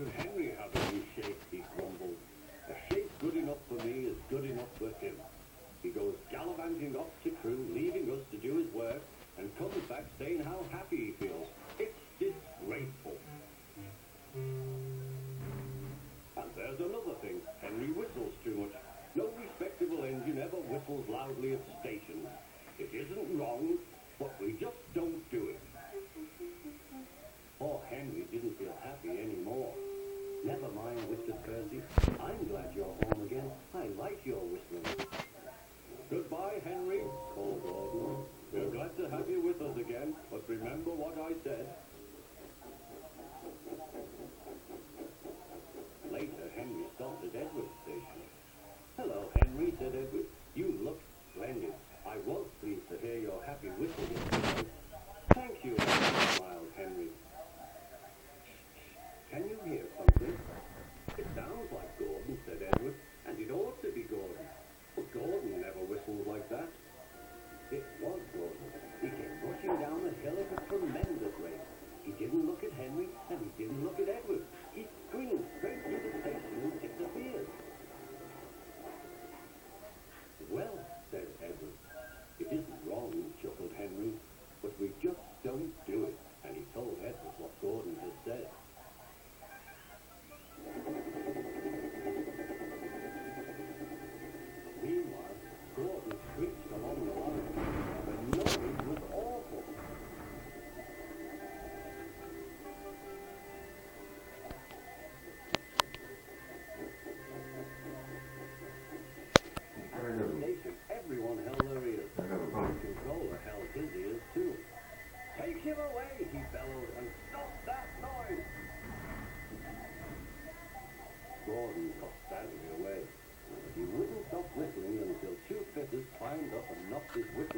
should Henry have any shape, he grumbled. A shape good enough for me is good enough for him. He goes gallivanting off to crew, leaving us to do his work, and comes back saying how happy he feels. It's disgraceful. And there's another thing. Henry whistles too much. No respectable engine ever whistles loudly at stations. It isn't wrong, but we just don't do it. Poor Henry didn't feel happy anymore. Never mind, whispered Percy. I'm glad you're home again. I like your whistling. Goodbye, Henry, called Gordon. We're glad to have you with us again, but remember what I said. Later, Henry stopped at Edward's station. Hello, Henry, said Edward. You look splendid. I was pleased to hear your happy whistle yesterday. Thank you, smiled Henry. Can you hear something? It sounds like Gordon, said Edward, and it ought to be Gordon. But Gordon never whistles like that. It was Gordon. He came rushing down the hill at a tremendous rate. He didn't look at Henry, and he didn't look at Edward. He screamed straight through the station and disappeared. Well, said Edward, it isn't wrong, chuckled Henry, but we just don't do it. And he told Edward what Gordon had said. Meanwhile, Gordon screeched along the line. The noise was awful. At the station, everyone held their ears. The controller held his ears too. Take him away, he bellowed, and stop that noise! Gordon got Stanley away. But he wouldn't stop whistling until two fitters climbed up and knocked his whistle